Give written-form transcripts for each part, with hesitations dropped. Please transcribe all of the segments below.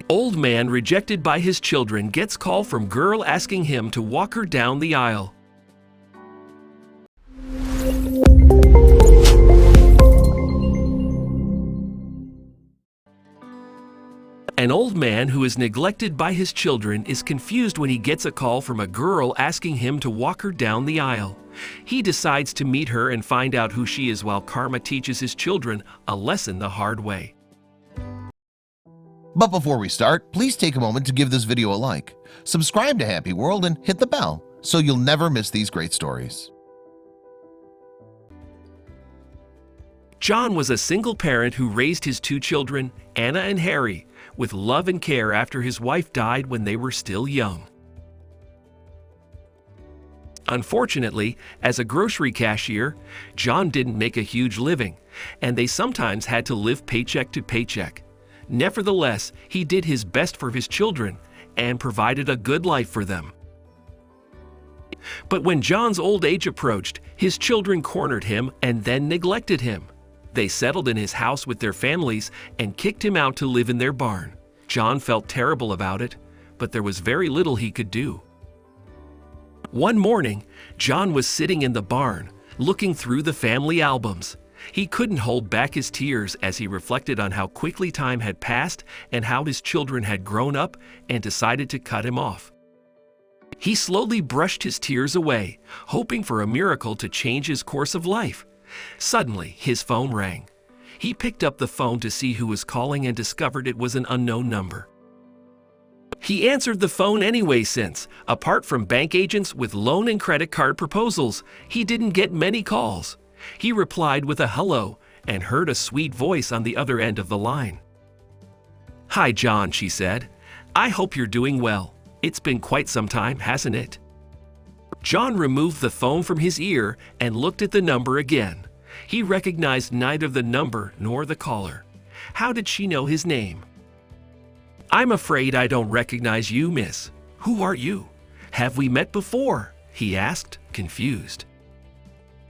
Old man rejected by his children gets call from girl asking him to walk her down the aisle. An old man who is neglected by his children is confused when he gets a call from a girl asking him to walk her down the aisle. He decides to meet her and find out who she is while Karma teaches his children a lesson the hard way. But before we start, please take a moment to give this video a like, subscribe to Happy World, and hit the bell so you'll never miss these great stories. John was a single parent who raised his two children, Anna and Harry, with love and care after his wife died when they were still young. Unfortunately, as a grocery cashier, John didn't make a huge living, and they sometimes had to live paycheck to paycheck. Nevertheless, he did his best for his children and provided a good life for them. But when John's old age approached, his children cornered him and then neglected him. They settled in his house with their families and kicked him out to live in their barn. John felt terrible about it, but there was very little he could do. One morning, John was sitting in the barn, looking through the family albums. He couldn't hold back his tears as he reflected on how quickly time had passed and how his children had grown up and decided to cut him off. He slowly brushed his tears away, hoping for a miracle to change his course of life. Suddenly, his phone rang. He picked up the phone to see who was calling and discovered it was an unknown number. He answered the phone anyway since, apart from bank agents with loan and credit card proposals, he didn't get many calls. He replied with a hello and heard a sweet voice on the other end of the line. "Hi, John," she said. "I hope you're doing well. It's been quite some time, hasn't it?" John removed the phone from his ear and looked at the number again. He recognized neither the number nor the caller. How did she know his name? "I'm afraid I don't recognize you, miss. Who are you? Have we met before?" he asked, confused.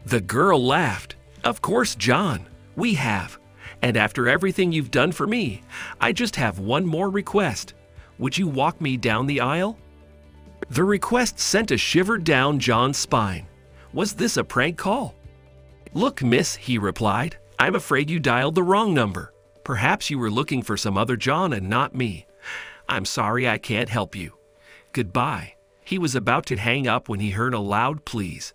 The girl laughed. "Of course, John, we have. And after everything you've done for me, I just have one more request. Would you walk me down the aisle?" The request sent a shiver down John's spine. Was this a prank call? "Look, miss," he replied, "I'm afraid you dialed the wrong number. Perhaps you were looking for some other John and not me. I'm sorry I can't help you. Goodbye." He was about to hang up when he heard a loud please.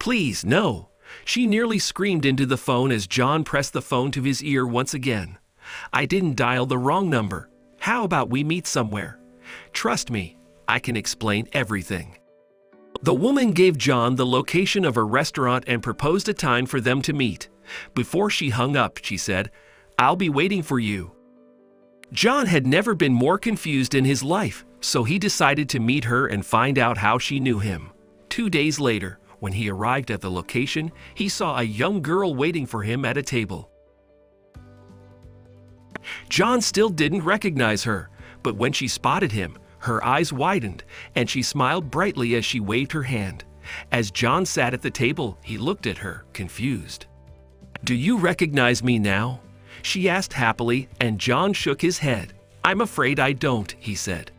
"Please, no." She nearly screamed into the phone as John pressed the phone to his ear once again. "I didn't dial the wrong number. How about we meet somewhere? Trust me, I can explain everything." The woman gave John the location of a restaurant and proposed a time for them to meet. Before she hung up, she said, "I'll be waiting for you." John had never been more confused in his life, so he decided to meet her and find out how she knew him. 2 days later, when he arrived at the location, he saw a young girl waiting for him at a table. John still didn't recognize her, but when she spotted him, her eyes widened and she smiled brightly as she waved her hand. As John sat at the table, he looked at her, confused. "Do you recognize me now?" she asked happily, and John shook his head. "I'm afraid I don't," he said.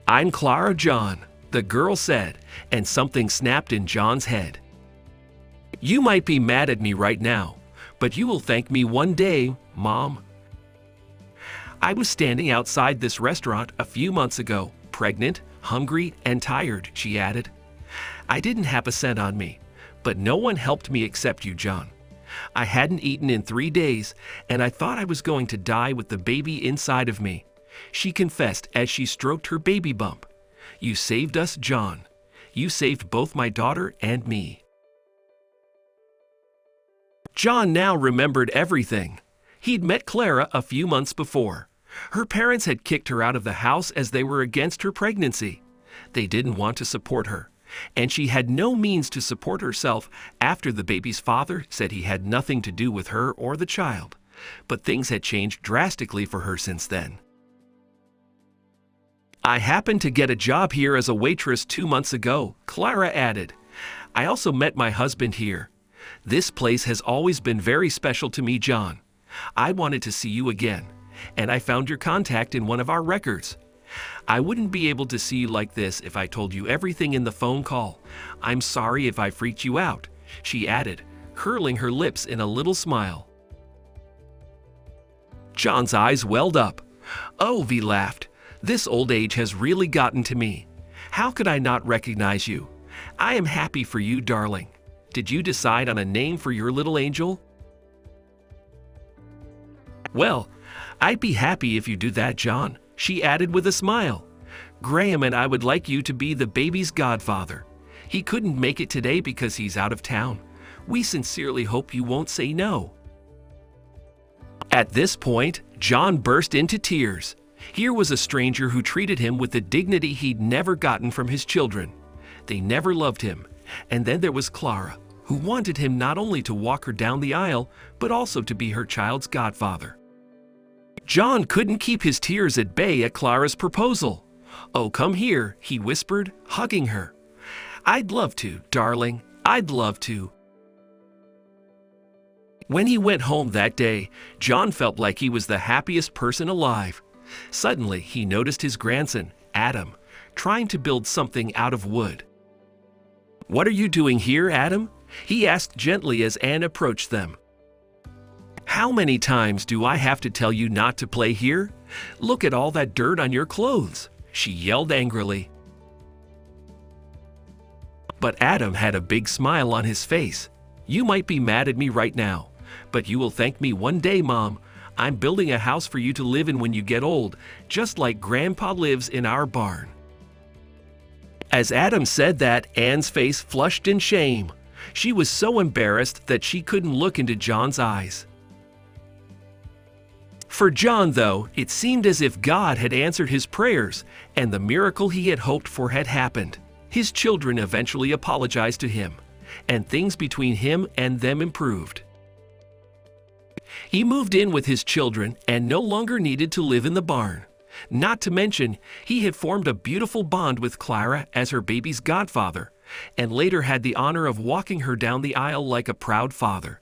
"I'm Clara John," the girl said, and something snapped in John's head. "You might be mad at me right now, but you will thank me one day, Mom. I was standing outside this restaurant a few months ago, pregnant, hungry, and tired," she added. "I didn't have a cent on me, but no one helped me except you, John. I hadn't eaten in 3 days, and I thought I was going to die with the baby inside of me," she confessed as she stroked her baby bump. "You saved us, John. You saved both my daughter and me." John now remembered everything. He'd met Clara a few months before. Her parents had kicked her out of the house as they were against her pregnancy. They didn't want to support her, and she had no means to support herself after the baby's father said he had nothing to do with her or the child. But things had changed drastically for her since then. "I happened to get a job here as a waitress 2 months ago," Clara added. "I also met my husband here. This place has always been very special to me, John. I wanted to see you again. and I found your contact in one of our records. I wouldn't be able to see you like this if I told you everything in the phone call. I'm sorry if I freaked you out," she added, curling her lips in a little smile. John's eyes welled up. "Oh," he laughed, "this old age has really gotten to me. How could I not recognize you? I am happy for you, darling. Did you decide on a name for your little angel?" "Well, I'd be happy if you do that, John," she added with a smile. "Graham and I would like you to be the baby's godfather. He couldn't make it today because he's out of town. We sincerely hope you won't say no." At this point, John burst into tears. Here was a stranger who treated him with the dignity he'd never gotten from his children. They never loved him. And then there was Clara, who wanted him not only to walk her down the aisle, but also to be her child's godfather. John couldn't keep his tears at bay at Clara's proposal. "Oh, come here," he whispered, hugging her. "I'd love to, darling. I'd love to." When he went home that day, John felt like he was the happiest person alive. Suddenly, he noticed his grandson, Adam, trying to build something out of wood. "What are you doing here, Adam?" he asked gently as Anne approached them. "How many times do I have to tell you not to play here? Look at all that dirt on your clothes," she yelled angrily. But Adam had a big smile on his face. "You might be mad at me right now, but you will thank me one day, Mom. I'm building a house for you to live in when you get old, just like Grandpa lives in our barn." As Adam said that, Anne's face flushed in shame. She was so embarrassed that she couldn't look into John's eyes. For John, though, it seemed as if God had answered his prayers, and the miracle he had hoped for had happened. His children eventually apologized to him, and things between him and them improved. He moved in with his children and no longer needed to live in the barn. Not to mention, he had formed a beautiful bond with Clara as her baby's godfather, and later had the honor of walking her down the aisle like a proud father.